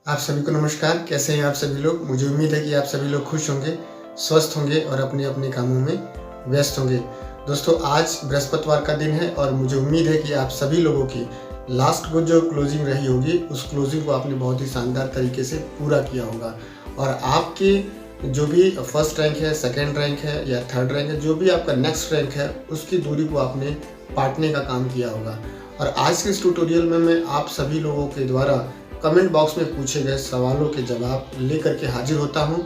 आप सभी को नमस्कार। कैसे हैं आप सभी लोग? मुझे उम्मीद है कि आप सभी लोग खुश होंगे, स्वस्थ होंगे और अपने अपने कामों में व्यस्त होंगे। दोस्तों, आज बृहस्पतिवार का दिन है और मुझे उम्मीद है कि आप सभी लोगों की लास्ट को जो क्लोजिंग रही होगी, उस क्लोजिंग को आपने बहुत ही शानदार तरीके से पूरा किया होगा और आपकी जो भी फर्स्ट रैंक है, सेकेंड रैंक है या थर्ड रैंक है, जो भी आपका नेक्स्ट रैंक है, उसकी दूरी को आपने बांटने का काम किया होगा। और आज के इस ट्यूटोरियल में मैं आप सभी लोगों के द्वारा कमेंट बॉक्स में पूछे गए सवालों के जवाब लेकर के हाजिर होता हूं।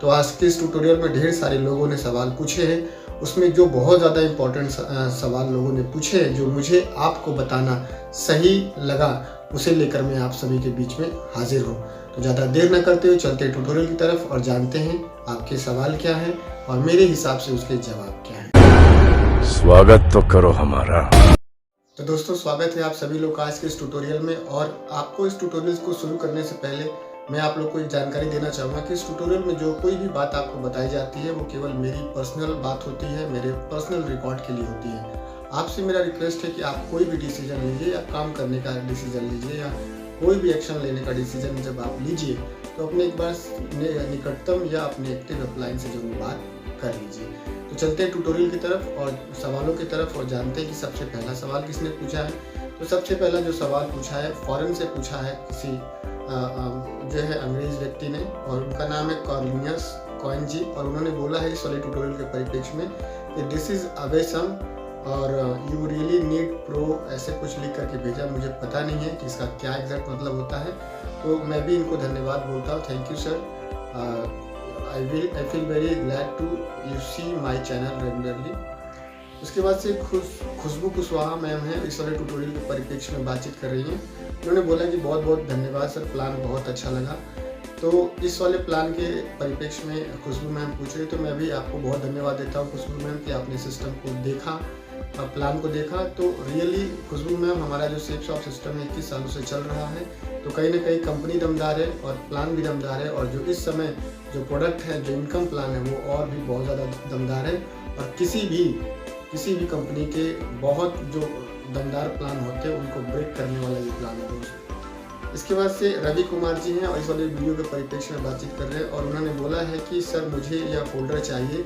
तो आज के इस ट्यूटोरियल में ढेर सारे लोगों ने सवाल पूछे हैं। उसमें जो बहुत ज़्यादा इम्पोर्टेंट सवाल लोगों ने पूछे हैं, जो मुझे आपको बताना सही लगा, उसे लेकर मैं आप सभी के बीच में हाजिर हूँ। तो ज़्यादा देर न करते हुए चलते हैं ट्यूटोरियल की तरफ और जानते हैं आपके सवाल क्या है और मेरे हिसाब से उसके जवाब क्या है। स्वागत तो करो हमारा। तो दोस्तों, स्वागत है आप सभी लोग का आज के इस ट्यूटोरियल में। और आपको इस ट्यूटोरियल को शुरू करने से पहले मैं आप लोग को एक जानकारी देना चाहूँगा कि इस ट्यूटोरियल में जो कोई भी बात आपको बताई जाती है वो केवल मेरी पर्सनल बात होती है, मेरे पर्सनल रिकॉर्ड के लिए होती है। आपसे मेरा रिक्वेस्ट है कि आप कोई भी डिसीजन लीजिए या काम करने का डिसीजन लीजिए या कोई भी एक्शन लेने का डिसीजन जब आप लीजिए तो अपने एक बार निकटतम या अपने एक्टिव अपलाइन से जरूर बात कर लीजिए। तो चलते हैं ट्यूटोरियल की तरफ और सवालों की तरफ और जानते हैं कि सबसे पहला सवाल किसने पूछा है। तो सबसे पहला जो सवाल पूछा है, फॉरेन से पूछा है किसी जो है अंग्रेज व्यक्ति ने, और उनका नाम है कॉर्नियस कॉइन जी। और उन्होंने बोला है इस वाले ट्यूटोरियल के परिप्रेक्ष्य में कि दिस इज अवेसम और यू रियली नीड प्रो, ऐसे कुछ लिख करके भेजा। मुझे पता नहीं है कि इसका क्या एग्जैक्ट मतलब होता है, तो मैं भी इनको धन्यवाद बोलता हूँ। Thank you sir. I feel very glad to you see my channel regularly। उसके बाद से खुशबू कुशवाहा मैम है, इस वाले ट्यूटोरियल के परिप्रेक्ष्य में बातचीत कर रही हैं। उन्होंने बोला कि बहुत बहुत धन्यवाद सर, प्लान बहुत अच्छा लगा। तो इस वाले प्लान के परिप्रेक्ष्य में खुशबू मैम पूछ रही, तो मैं भी आपको बहुत धन्यवाद देता हूँ खुशबू मैम कि आपने सिस्टम को देखा, प्लान को देखा। तो रियली खुशबू मैम, हमारा जो सेफ शॉप सिस्टम है 21 सालों से चल रहा है, तो कहीं ना कहीं कंपनी दमदार है और प्लान भी दमदार है, और जो इस समय जो प्रोडक्ट है, जो इनकम प्लान है, वो और भी बहुत ज़्यादा दमदार है। और किसी भी कंपनी के बहुत जो दमदार प्लान होते हैं उनको ब्रेक करने वाला ये प्लान है दोस्तों। इसके बाद से रवि कुमार जी हैं और इस वाले वीडियो के परिप्रेक्ष्य में बातचीत कर रहे हैं, और उन्होंने बोला है कि सर मुझे यह फोल्डर चाहिए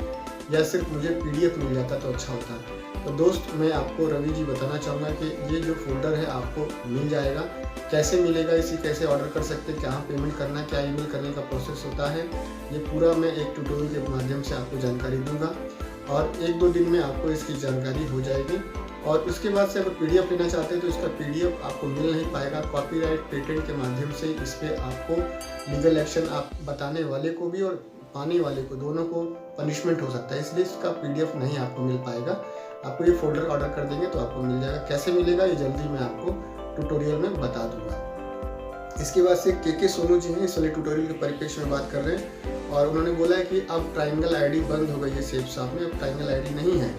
या सिर्फ मुझे PDF मिल जाता तो अच्छा होता। तो दोस्त, मैं आपको रवि जी बताना चाहूँगा कि ये जो फोल्डर है आपको मिल जाएगा। कैसे मिलेगा, इसी कैसे ऑर्डर कर सकते हैं, क्या पेमेंट करना है, क्या ईमेल करने का प्रोसेस होता है, ये पूरा मैं एक ट्यूटोरियल के माध्यम से आपको जानकारी दूंगा और 1-2 दिन में आपको इसकी जानकारी हो जाएगी। और उसके बाद से अगर PDF लेना चाहते हैं तो इसका PDF आपको मिल नहीं पाएगा। कॉपीराइट पेटेंट के माध्यम से इस पर आपको लीगल एक्शन, आप बताने वाले को भी और पाने वाले को, दोनों को पनिशमेंट हो सकता है, इसलिए इसका PDF नहीं आपको मिल पाएगा। आपको ये फोल्डर ऑर्डर कर देंगे तो आपको मिल जाएगा। कैसे मिलेगा ये जल्दी मैं आपको ट्यूटोरियल में बता दूंगा। इसके बाद से के सोनू जी हैं, इस वाले ट्यूटोरियल के परिप्रेक्ष्य में बात कर रहे हैं, और उन्होंने बोला है कि अब ट्रायंगल ID बंद हो गई है सेफ शॉप में, अब ट्रायंगल ID नहीं है।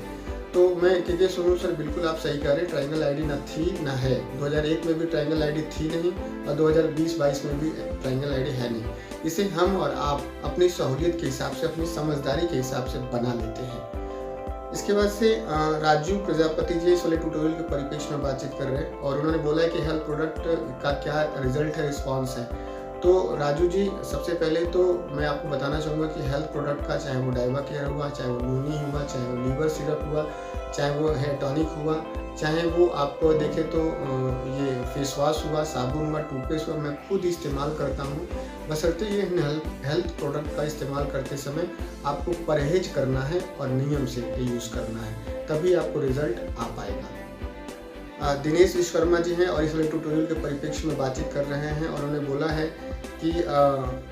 तो मैं के सोनू सर, बिल्कुल आप सही कह रहे हैं, ट्रायंगल ID न थी न है। 2001 में भी ट्रायंगल ID थी नहीं और 2020-22 में भी ट्रायंगल ID है नहीं। इसे हम और आप अपनी सहूलियत के हिसाब से, अपनी समझदारी के हिसाब से बना लेते हैं। इसके बाद से राजू प्रजापति जी इस वाले ट्यूटोरियल के परिप्रेक्ष्य में बातचीत कर रहे हैं, और उन्होंने बोला है कि हेल्थ प्रोडक्ट का क्या रिजल्ट है, रिस्पॉन्स है। तो राजू जी, सबसे पहले तो मैं आपको बताना चाहूँगा कि हेल्थ प्रोडक्ट का, चाहे वो डाइवा केयर हुआ, चाहे वो नूनी हुआ, चाहे वो लीवर सिरप हुआ, चाहे वो हेयर टॉनिक हुआ, चाहे वो आपको देखे तो ये फेस वॉश हुआ, साबुन हुआ, टूथपेस्ट हुआ, मैं खुद इस्तेमाल करता हूँ। बशर्ते ये हेल्थ प्रोडक्ट का इस्तेमाल करते समय आपको परहेज करना है और नियम से यूज़ करना है, तभी आपको रिजल्ट आ पाएगा। दिनेश विश्वकर्मा जी हैं और इस वाले ट्यूटोरियल के परिप्रेक्ष्य में बातचीत कर रहे हैं, और उन्होंने बोला है कि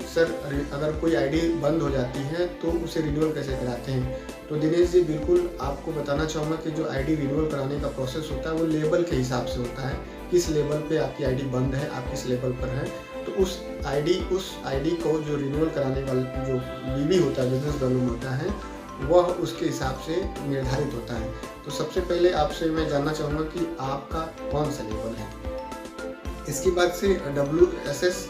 सर अगर कोई ID बंद हो जाती है तो उसे रिन्यूअल कैसे कराते हैं। तो दिनेश जी, बिल्कुल आपको बताना चाहूँगा कि जो ID रिन्यूअल कराने का प्रोसेस होता है वो लेवल के हिसाब से होता है। किस लेवल पे आपकी ID बंद है, आप किस लेवल पर है, तो उस ID को जो रिन्यूअल कराने वाला जो BV होता है, बिजनेस वॉल्यूम होता है, वह उसके हिसाब से निर्धारित होता है। तो सबसे पहले आपसे मैं जानना चाहूँगा कि आपका कौन सा लेवल है। इसके बाद से WSS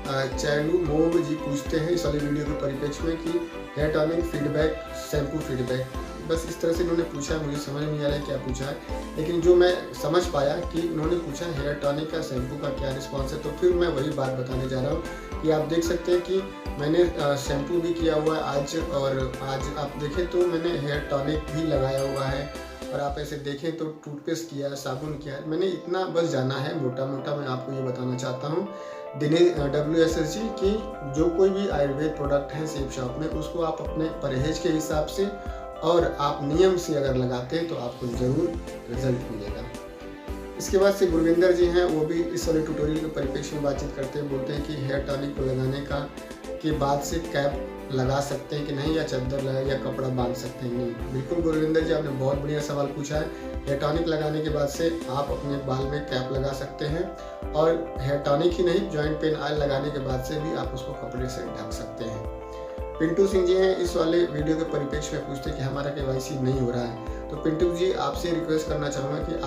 चैलू मोब जी पूछते हैं इस वाले वीडियो के परिप्रेक्ष्य में कि hair tonic feedback, shampoo feedback, बस इस तरह से इन्होंने पूछा है। मुझे समझ नहीं आ रहा है क्या पूछा है, लेकिन जो मैं समझ पाया कि उन्होंने पूछा हेयर टॉनिक का, शैम्पू का क्या रिस्पॉन्स है, तो फिर मैं वही बात बताने जा रहा हूँ कि आप देख सकते हैं कि मैंने शैम्पू भी किया हुआ है आज, और आज आप देखें तो मैंने हेयर टॉनिक भी लगाया हुआ है, और आप ऐसे देखें तो टूथपेस्ट किया है, साबुन किया है। मैंने इतना बस जाना है मोटा मोटा, मैं आपको ये बताना चाहता हूँ दिनेश WSSG की जो कोई भी आयुर्वेद प्रोडक्ट है सेफ शॉप में, उसको आप अपने परहेज के हिसाब से और आप नियम से अगर लगाते हैं तो आपको ज़रूर रिजल्ट मिलेगा। इसके बाद से गुरविंदर जी हैं, वो भी इस वाले ट्यूटोरियल के परिप्रेक्ष्य में बातचीत करते हैं। बोलते हैं कि हेयर टॉनिक को लगाने के बाद से कैप लगा सकते हैं कि नहीं, या चादर लगा या कपड़ा बांध सकते हैं नहीं। बिल्कुल गुरविंदर जी, आपने बहुत बढ़िया सवाल पूछा है। हेयर टॉनिक लगाने के बाद से आप अपने बाल में कैप लगा सकते हैं, और हेयर टॉनिक ही नहीं, जॉइंट पेन ऑयल लगाने के बाद से भी आप उसको कपड़े से ढक सकते हैं। पिंटू सिंह जी हैं, इस वाले वीडियो के परिप्रेक्ष्य में पूछते हैं कि हमारा KYC नहीं हो रहा है। तो पिंटू जी, आपसे रिक्वेस्ट करना चाहूँगा कि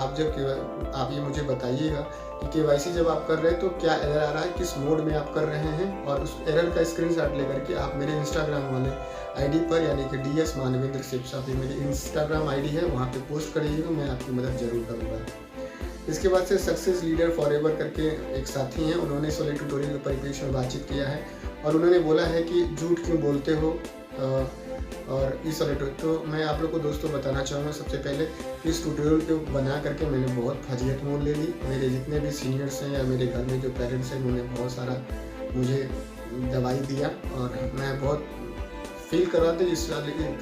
आप ये मुझे बताइएगा कि KYC जब आप कर रहे हैं तो क्या एरर आ रहा है, किस मोड में आप कर रहे हैं, और उस एरर का स्क्रीनशॉट लेकर के आप मेरे इंस्टाग्राम वाले ID पर, यानी कि DS मानवेंद्र सेफ शॉप, मेरी इंस्टाग्राम ID है, वहाँ पे पोस्ट करिएगा, मैं आपकी मदद जरूर करूँगा। इसके बाद से सक्सेस लीडर फॉरएवर करके एक साथी हैं, उन्होंने इस वाले ट्यूटोरियल के परिप्रेक्ष्य में बातचीत किया है, और उन्होंने बोला है कि झूठ क्यों बोलते हो। और इस वाले तो मैं आप लोग को दोस्तों बताना चाहूँगा सबसे पहले कि इस ट्यूटोरियल को बना करके मैंने बहुत फजीहत मोल ले ली। मेरे जितने भी सीनियर्स हैं या मेरे घर में जो पेरेंट्स हैं, उन्होंने बहुत सारा मुझे दवाई दिया, और मैं बहुत फील कर रहा था इस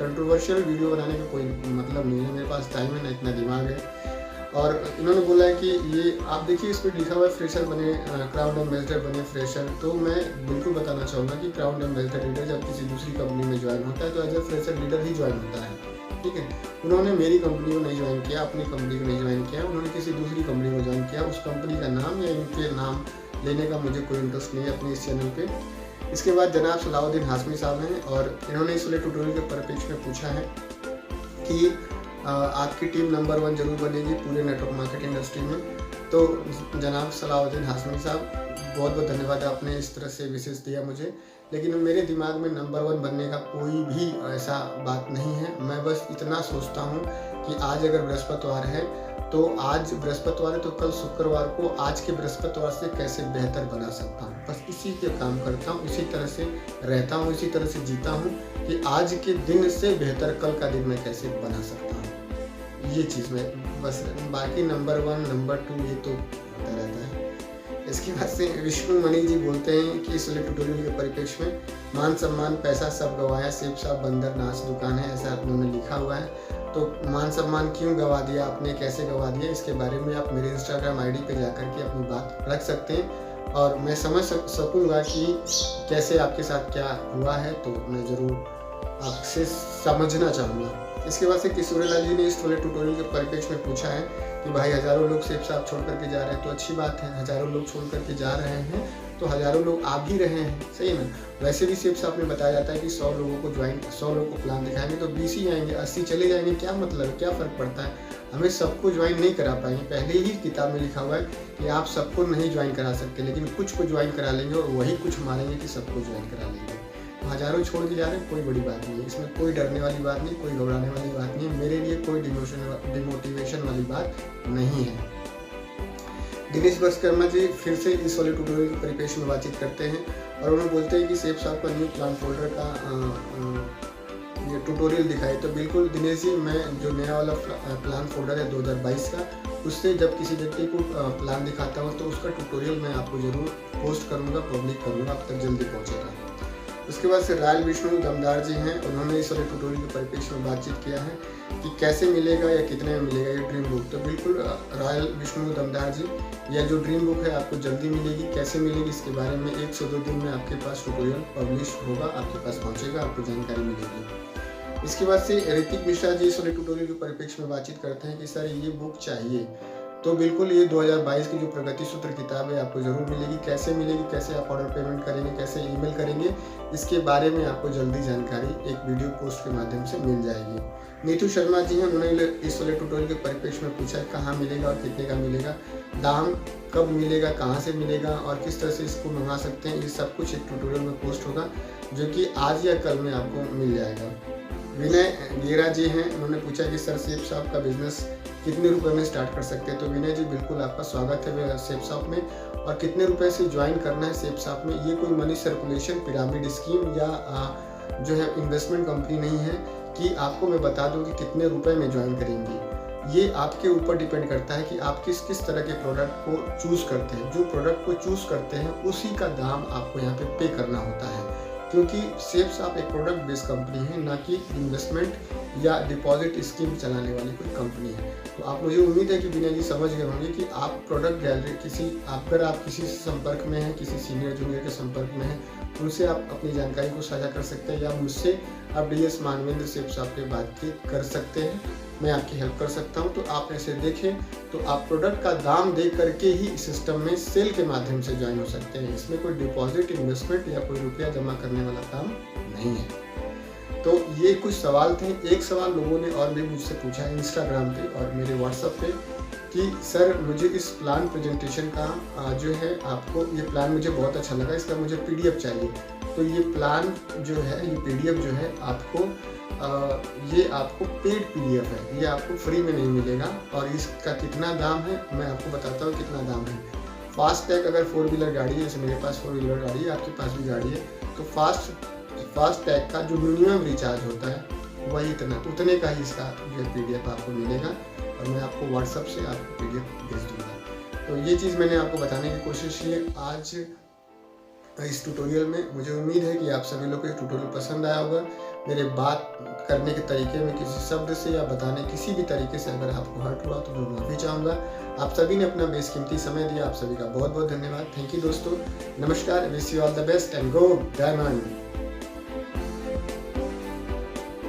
कंट्रोवर्शियल वीडियो बनाने का कोई मतलब नहीं है, मेरे पास टाइम है ना इतना दिमाग है। और इन्होंने बोला है कि ये आप देखिए, इस पर लिखा हुआ है फ्रेशर बने, क्राउड एम्बेसडर बने फ्रेशर। तो मैं बिल्कुल बताना चाहूँगा कि क्राउड एम्बेसडर लीडर जब किसी दूसरी कंपनी में ज्वाइन होता है तो एज ए फ्रेशर लीडर ही ज्वाइन होता है, ठीक है। उन्होंने मेरी कंपनी को नहीं ज्वाइन किया, अपनी कंपनी को नहीं ज्वाइन किया, उन्होंने किसी दूसरी कंपनी को ज्वाइन किया। उस कंपनी का नाम या इनके नाम लेने का मुझे कोई इंटरेस्ट नहीं है अपने इस चैनल पर। इसके बाद जनाब सलाउद्दीन हाशमी साहब हैं, और इन्होंने इस वाले ट्यूटोरियल के परिप्रेक्ष्य में पूछा है कि आपकी टीम नंबर 1 जरूर बनेगी पूरे नेटवर्क मार्केटिंग इंडस्ट्री में। तो जनाब सलाउद्दीन हाशमी साहब, बहुत बहुत धन्यवाद, आपने इस तरह से विशेष दिया मुझे। लेकिन मेरे दिमाग में नंबर 1 बनने का कोई भी ऐसा बात नहीं है। मैं बस इतना सोचता हूँ कि आज अगर बृहस्पतिवार है तो आज बृहस्पतिवार है तो कल शुक्रवार को आज के बृहस्पतिवार से कैसे बेहतर बना सकता हूँ। बस इसी के काम करता हूँ, इसी तरह से रहता हूँ, इसी तरह से जीता हूँ कि आज के दिन से बेहतर कल का दिन मैं कैसे बना सकता हूँ। ये चीज़ में बस, बाकी नंबर 1 नंबर 2 ये तो होता रहता है। इसके बाद से विष्णु मणि जी बोलते हैं कि इस वाले ट्यूटोरियल के परिप्रेक्ष्य में मान सम्मान पैसा सब गवाया, सेब साहब बंदर नाच दुकान है, ऐसा उन्होंने लिखा हुआ है। तो मान सम्मान क्यों गवा दिया आपने, कैसे गवा दिया, इसके बारे में आप मेरे इंस्टाग्राम ID पे जाकर के अपनी बात रख सकते हैं, और मैं समझ सकूँगा कि कैसे आपके साथ क्या हुआ है, तो मैं ज़रूर आपसे समझना चाहूँगा। इसके बाद से किशोरीलाल जी ने इस वाले ट्यूटोरियल के परिप्रेक्ष्य में पूछा है कि भाई हज़ारों लोग सेब साहब छोड़ करके जा रहे हैं, तो अच्छी बात है, हज़ारों लोग छोड़ करके जा रहे हैं तो हज़ारों लोग आ भी रहे हैं, सही है ना। वैसे भी सेब साहब में बताया जाता है कि 100 लोगों को प्लान दिखाएंगे तो 20 ही आएंगे, 80 चले जाएंगे, क्या मतलब, क्या फ़र्क पड़ता है। हमें सबको ज्वाइन नहीं करा पाएंगे, पहले ही किताब में लिखा हुआ है कि आप सबको नहीं ज्वाइन करा सकते, लेकिन कुछ को ज्वाइन करा लेंगे, और वही कुछ मानेंगे कि सबको ज्वाइन करा लेंगे। हज़ारों छोड़ के जा रहे हैं, कोई बड़ी बात नहीं है, इसमें कोई डरने वाली बात नहीं, कोई घबराने वाली बात नहीं है, मेरे लिए कोई डिमोटिवेशन वाली बात नहीं है। दिनेश विश्वकर्मा जी फिर से इस वाले ट्यूटोरियल के परिप्रेक्ष्य में बातचीत करते हैं, और उन्होंने बोलते हैं कि सेब साहब का न्यू प्लान फोल्डर का ये ट्यूटोरियल दिखाए। तो बिल्कुल दिनेश जी, मैं जो नया वाला प्लान फोल्डर है 2022 का, उससे जब किसी व्यक्ति को प्लान दिखाता हूँ तो उसका ट्यूटोरियल मैं आपको ज़रूर पोस्ट करूँगा, पब्लिक करूँगा, आप तक जल्दी पहुँचेगा। उसके बाद से रायल विष्णु दमदार जी हैं, उन्होंने इस वाले ट्यूटोरियल के परिप्रेक्ष्य में बातचीत किया है कि कैसे मिलेगा या कितने में मिलेगा ये ड्रीम बुक। तो बिल्कुल रायल विष्णु दमदार जी, यह जो ड्रीम बुक है आपको जल्दी मिलेगी। कैसे मिलेगी इसके बारे में 1 से 2 दिन में आपके पास ट्यूटोरियल पब्लिश होगा, आपके पास पहुँचेगा, आपको जानकारी मिलेगी। इसके बाद से ऋतिक मिश्रा जी इस वाले ट्यूटोरियल के परिप्रेक्ष्य में बातचीत करते हैं कि सर ये बुक चाहिए। तो बिल्कुल ये 2022 की जो प्रगति सूत्र किताब है आपको ज़रूर मिलेगी। कैसे मिलेगी, कैसे आप ऑर्डर पेमेंट करेंगे, कैसे ईमेल करेंगे, इसके बारे में आपको जल्दी जानकारी एक वीडियो पोस्ट के माध्यम से मिल जाएगी। नीतू शर्मा जी हैं, उन्होंने इस वाले ट्यूटोरियल के परिप्रेक्ष्य में पूछा है कहाँ मिलेगा और कितने का मिलेगा, दाम कब मिलेगा, कहाँ से मिलेगा और किस तरह से इसको मंगा सकते हैं। ये सब कुछ एक ट्यूटोरियल में पोस्ट होगा जो कि आज या कल में आपको मिल जाएगा। विनय गेरा जी हैं, उन्होंने पूछा कि सर सेब शॉप का बिजनेस कितने रुपए में स्टार्ट कर सकते हैं। तो विनय जी बिल्कुल आपका स्वागत है सेब शॉप में, और कितने रुपए से ज्वाइन करना है सेप्सअप में। ये कोई मनी सर्कुलेशन पिरामिड स्कीम या जो है इन्वेस्टमेंट कंपनी नहीं है कि आपको मैं बता दूं कि कितने रुपए में ज्वाइन करेंगे। ये आपके ऊपर डिपेंड करता है कि आप किस किस तरह के प्रोडक्ट को चूज़ करते हैं। जो प्रोडक्ट को चूज़ करते हैं उसी का दाम आपको यहाँ पे करना होता है, क्योंकि सेप्सअप एक प्रोडक्ट बेस्ड कंपनी है, ना कि इन्वेस्टमेंट या डिपॉजिट स्कीम चलाने वाली कोई कंपनी है। तो आप मुझे उम्मीद है कि विनय जी समझ गए होंगे कि आप प्रोडक्ट गैलरी अगर आप किसी से संपर्क में हैं, किसी सीनियर जूनियर के संपर्क में हैं, उनसे आप अपनी जानकारी को साझा कर सकते हैं, या मुझसे आप DS मानवेंद्र सेप्सअप पे बातचीत कर सकते हैं। मैं आपकी हेल्प कर सकता हूं। तो आप ऐसे देखें तो आप प्रोडक्ट का दाम दे करके ही सिस्टम में सेल के माध्यम से ज्वाइन हो सकते हैं। इसमें कोई डिपॉजिट, इन्वेस्टमेंट या कोई रुपया जमा करने वाला काम नहीं है। तो ये कुछ सवाल थे। एक सवाल लोगों ने और भी मुझसे पूछा इंस्टाग्राम पे और मेरे व्हाट्सएप पे कि सर मुझे इस प्लान प्रेजेंटेशन का जो है, आपको ये प्लान मुझे बहुत अच्छा लगा, इसका मुझे PDF चाहिए। तो ये प्लान जो है, ये PDF जो है ये आपको पेड PDF है, ये आपको फ्री में नहीं मिलेगा। और इसका कितना दाम है मैं आपको बताता हूँ कितना दाम है। फास्ट टैग अगर 4 व्हीलर गाड़ी है, जैसे मेरे पास 4 व्हीलर गाड़ी है, आपके पास भी गाड़ी है, तो फास्ट टैग का जो मिनिमम रिचार्ज होता है वही उतने का ही इसका जो PDF आपको मिलेगा। और मैं आपको व्हाट्सएप से आपको PDF भेज दूँगा। तो ये चीज़ मैंने आपको बताने की कोशिश की है आज इस ट्यूटोरियल में। मुझे उम्मीद है कि आप सभी लोग को ये ट्यूटोरियल पसंद आया होगा। मेरे बात करने के तरीके में किसी शब्द से या बताने किसी भी तरीके से अगर आपको हर्ट हुआ तो मैं माफ़ी चाहूँगा। आप सभी ने अपना बेशकीमती समय दिया, आप सभी का बहुत बहुत धन्यवाद। थैंक यू दोस्तों, नमस्कार, wish you all the best and go diamond.